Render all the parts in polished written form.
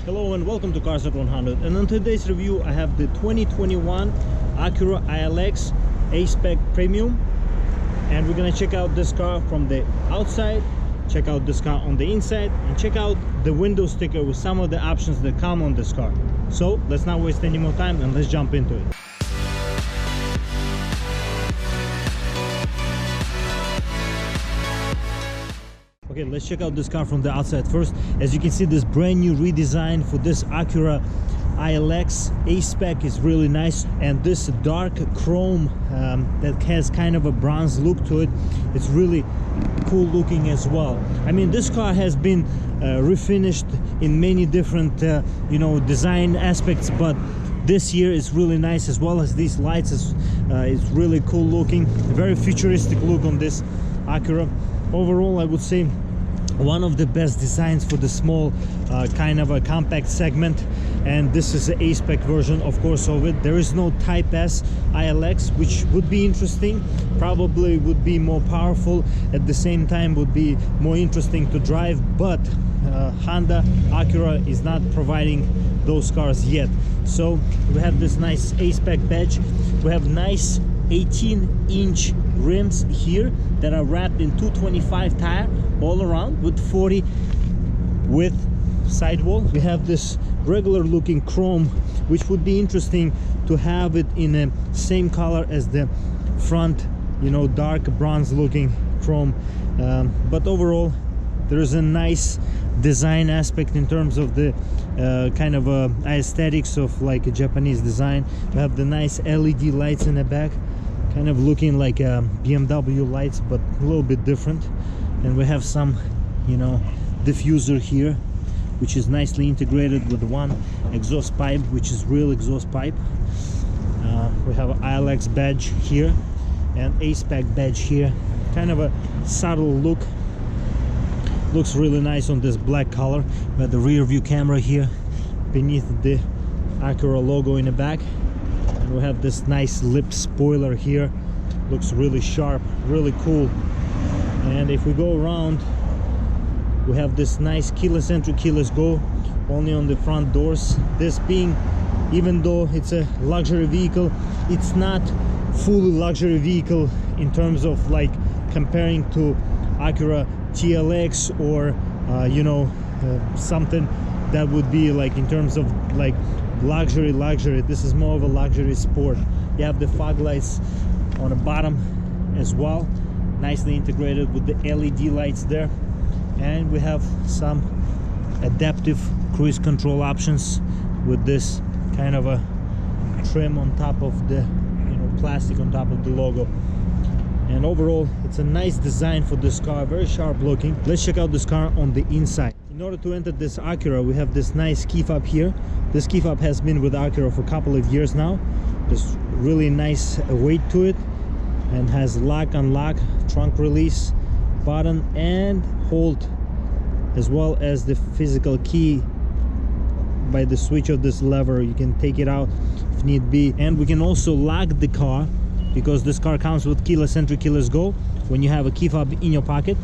Hello and welcome to Cars at 100, and in today's review I have the 2021 Acura Ilx A-Spec Premium, and we're gonna check out this car from the outside, check out this car on the inside, and check out the window sticker with some of the options that come on this car. So let's not waste any more time and let's jump into it. Okay, let's check out this car from the outside first. As you can see, this brand new redesign for this Acura Ilx A-Spec is really nice, and this dark chrome that has kind of a bronze look to it, it's really cool looking as well. I mean, this car has been refinished in many different design aspects, but this year is really nice, as well as these lights is really cool looking. Very futuristic look on this Acura. Overall, I would say one of the best designs for the small kind of a compact segment, and this is the A-Spec version, of course, of it. There is no Type S Ilx, which would be interesting, probably would be more powerful, at the same time would be more interesting to drive, but Honda Acura is not providing those cars yet. So we have this nice A-Spec badge. We have nice 18-inch rims here that are wrapped in 225 tire all around with 40 width sidewall. We have this regular looking chrome, which would be interesting to have it in the same color as the front, dark bronze looking chrome, but overall there is a nice design aspect in terms of the kind of aesthetics of like a Japanese design. We have the nice LED lights in the back, kind of looking like BMW lights, but a little bit different. And we have some diffuser here, which is nicely integrated with one exhaust pipe, which is real exhaust pipe. We have an Ilx badge here and A-Spec badge here, kind of a subtle look. Looks really nice on this black color. We have the rear view camera here beneath the Acura logo in the back, and we have this nice lip spoiler here. Looks really sharp, really cool. And if we go around, we have this nice keyless entry, keyless go only on the front doors. This being, even though it's a luxury vehicle, it's not fully luxury vehicle in terms of like comparing to Acura TLX or something that would be like in terms of like luxury. This is more of a luxury sport. You have the fog lights on the bottom as well, nicely integrated with the LED lights there, and we have some adaptive cruise control options with this kind of a trim on top of the plastic on top of the logo. And overall, it's a nice design for this car, very sharp looking. Let's check out this car on the inside. In order to enter this Acura, we have this nice key fob here. This key fob has been with Acura for a couple of years now. There's really nice weight to it, and has lock, unlock, trunk release button and hold, as well as the physical key. By the switch of this lever, you can take it out if need be. And we can also lock the car, because this car comes with keyless entry, keyless go when you have a key fob in your pocket,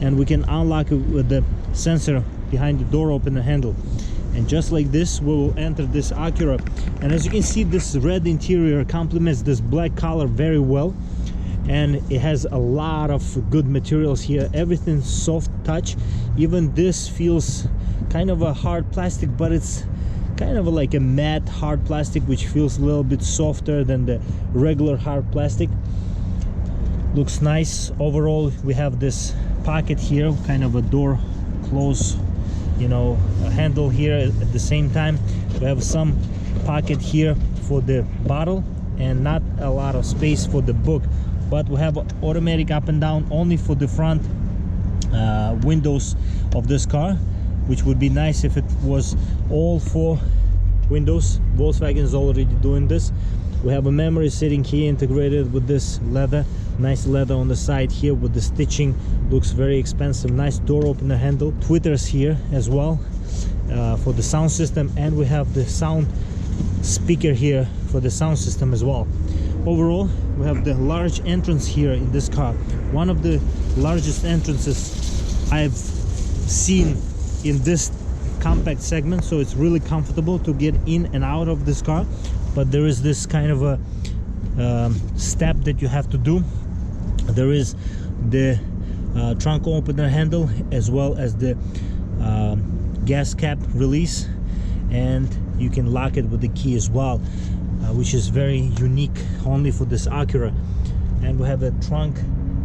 and we can unlock it with the sensor behind the door opener handle. And just like this, we will enter this Acura. And as you can see, this red interior complements this black color very well, and it has a lot of good materials here. Everything's soft touch. Even this feels kind of a hard plastic, but it's kind of like a matte hard plastic, which feels a little bit softer than the regular hard plastic. Looks nice. Overall, we have this pocket here, kind of a door close, a handle here. At the same time, we have some pocket here for the bottle and not a lot of space for the book, but we have automatic up and down only for the front windows of this car, which would be nice if it was all four windows. Volkswagen is already doing this. We have a memory seating key integrated with this leather, nice leather on the side here with the stitching. Looks very expensive. Nice door opener handle, tweeters here as well for the sound system, and we have the sound speaker here for the sound system as well. Overall, we have the large entrance here in this car, one of the largest entrances I've seen in this compact segment, so it's really comfortable to get in and out of this car. But there is this kind of a step that you have to do. There is the trunk opener handle, as well as the gas cap release, and you can lock it with the key as well, which is very unique only for this Acura. And we have a trunk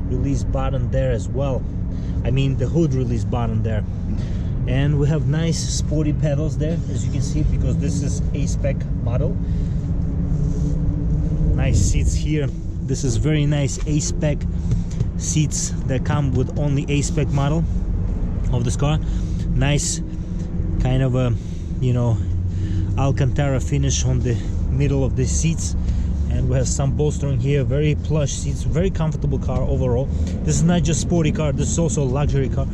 release button there as well. I mean the hood release button there. And we have nice sporty pedals there, as you can see, because this is A-Spec model. Nice seats here. This is very nice A-Spec seats that come with only A-Spec model of this car. Nice kind of a, you know, Alcantara finish on the middle of the seats. And we have some bolstering here, very plush seats, very comfortable car overall. This is not just sporty car, this is also a luxury car.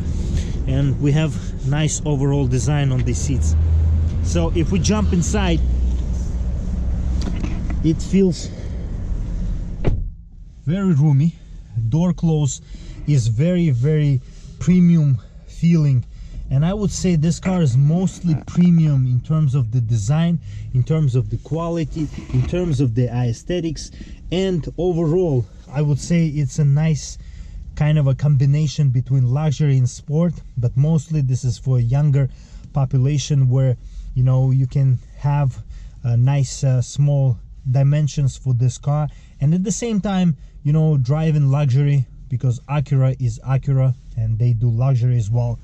And we have nice overall design on these seats. So if we jump inside, it feels very roomy. Door close is very premium feeling. And I would say this car is mostly premium in terms of the design, in terms of the quality, in terms of the aesthetics, and overall I would say it's a nice kind of a combination between luxury and sport. But mostly this is for a younger population, where, you know, you can have a nice small dimensions for this car, and at the same time, you know, driving luxury, because Acura is Acura and they do luxury as well.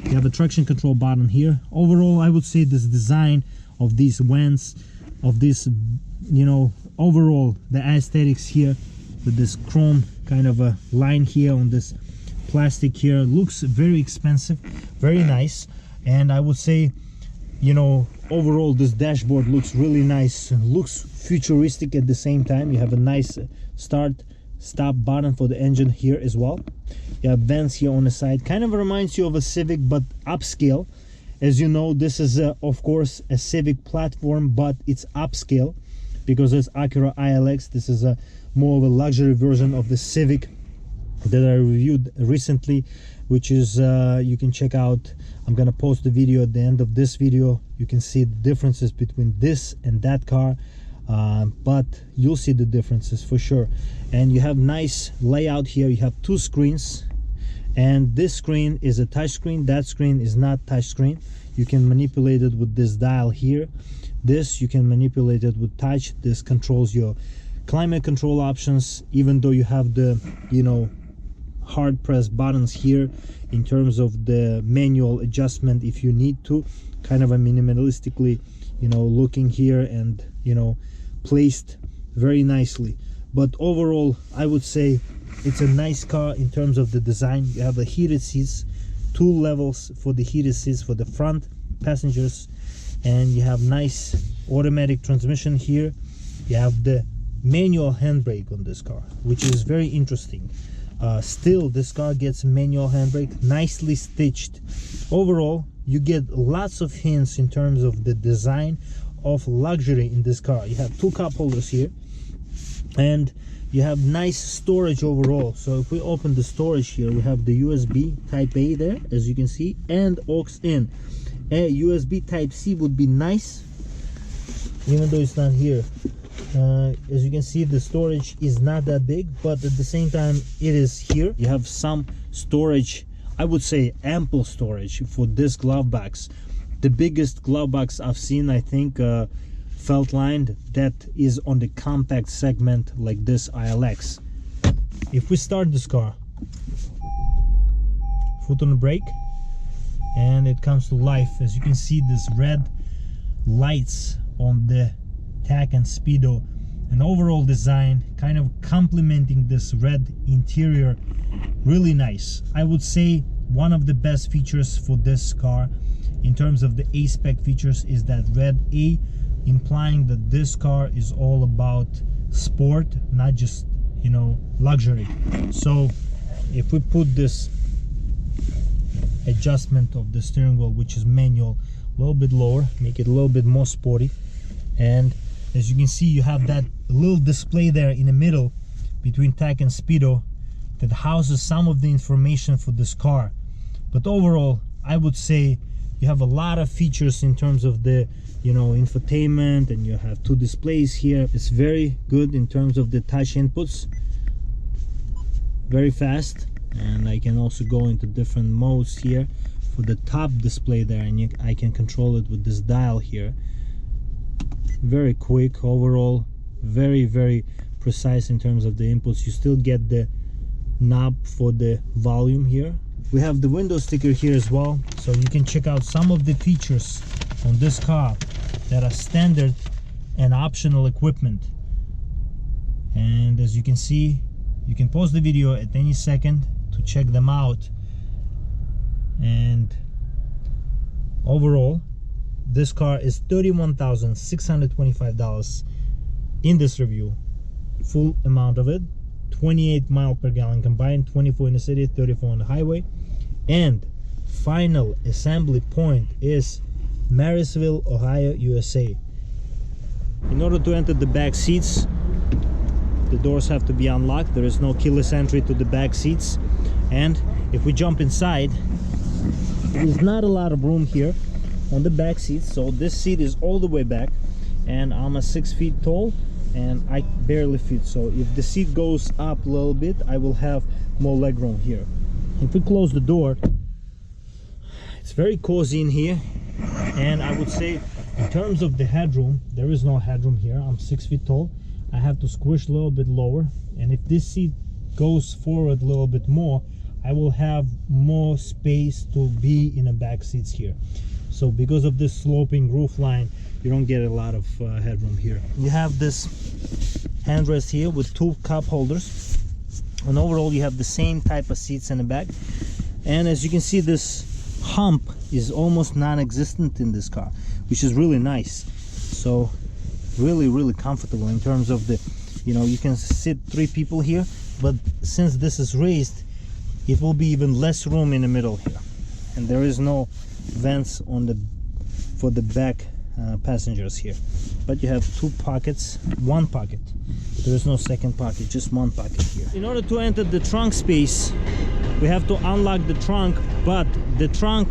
You have a traction control button here. Overall, I would say this design of these vents, of this, you know, overall the aesthetics here with this chrome kind of a line here on this plastic here looks very expensive, very nice. And I would say, you know, overall this dashboard looks really nice, looks futuristic at the same time. You have a nice start stop button for the engine here as well. You have vents here on the side, kind of reminds you of a Civic but upscale. As you know, this is of course a Civic platform, but it's upscale because it's Acura ILX. This is a more of a luxury version of the Civic that I reviewed recently, which is you can check out. I'm gonna post the video at the end of this video. You can see the differences between this and that car, but you'll see the differences for sure. And you have nice layout here. You have two screens, and this screen is a touch screen, that screen is not touch screen. You can manipulate it with this dial here. This you can manipulate it with touch. This controls your climate control options, even though you have the, you know, hard press buttons here in terms of the manual adjustment if you need to. Kind of a minimalistically, you know, looking here, and, you know, placed very nicely. But overall, I would say it's a nice car in terms of the design. You have the heated seats, 2 levels for the heated seats for the front passengers, and you have nice automatic transmission here. You have the manual handbrake on this car, which is very interesting. Still, this car gets manual handbrake, nicely stitched. Overall, you get lots of hints in terms of the design of luxury in this car. You have 2 cup holders here, and you have nice storage overall. So if we open the storage here, we have the USB type A there, as you can see, and aux in. A USB type C would be nice, even though it's not here. As you can see, the storage is not that big, but at the same time it is here. You have some storage, I would say ample storage for this glove box. The biggest glove box I've seen, I think, felt lined, that is on the compact segment like this ILX. If we start this car, foot on the brake, and it comes to life. As you can see, this red lights on the tach and speedo, and overall design kind of complementing this red interior, really nice. I would say one of the best features for this car in terms of the A-Spec features is that red A, implying that this car is all about sport, not just, you know, luxury. So if we put this adjustment of the steering wheel, which is manual, a little bit lower, make it a little bit more sporty, and as you can see, you have that little display there in the middle between tach and speedo that houses some of the information for this car. But overall, I would say You have a lot of features in terms of the, you know, infotainment, and you have 2 displays here. It's very good in terms of the touch inputs, very fast. And I can also go into different modes here for the top display there, and I can control it with this dial here. Very quick overall, very precise in terms of the inputs. You still get the knob for the volume here. We have the window sticker here as well, so you can check out some of the features on this car that are standard and optional equipment. And as you can see, you can pause the video at any second to check them out. And overall, this car is $31,625 in this review. Full amount of it, 28 miles per gallon combined, 24 in the city, 34 on the highway. And final assembly point is Marysville, Ohio, USA. In order to enter the back seats, the doors have to be unlocked. There is no keyless entry to the back seats. And if we jump inside, there's not a lot of room here on the back seats. So this seat is all the way back, and I'm 6 feet tall and I barely fit. So if the seat goes up a little bit, I will have more leg room here. If we close the door, it's very cozy in here. And I would say in terms of the headroom, there is no headroom here. I'm 6 feet tall. I have to squish a little bit lower, and if this seat goes forward a little bit more, I will have more space to be in the back seats here. So because of this sloping roof line, you don't get a lot of headroom here. You have this handrest here with 2 cup holders, and overall you have the same type of seats in the back. And as you can see, this hump is almost non-existent in this car, which is really nice. So really comfortable in terms of the, you know, you can sit 3 people here, but since this is raised, it will be even less room in the middle here. And there is no vents on the for the back passengers here, but you have 2 pockets, 1 pocket. There is no second pocket, just 1 pocket here. In order to enter the trunk space, we have to unlock the trunk, but the trunk,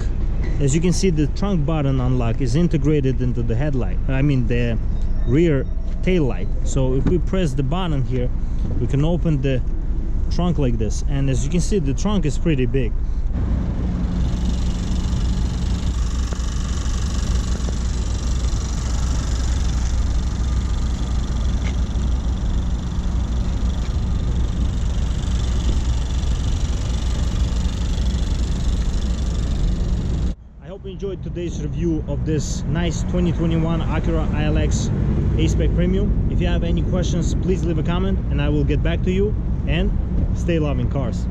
as you can see, the trunk button unlock is integrated into the headlight, I mean the rear tail light. So if we press the button here, we can open the trunk like this, and as you can see, the trunk is pretty big. I hope you enjoyed today's review of this nice 2021 Acura Ilx A-Spec Premium. If you have any questions, please leave a comment and I will get back to you. And stay loving cars.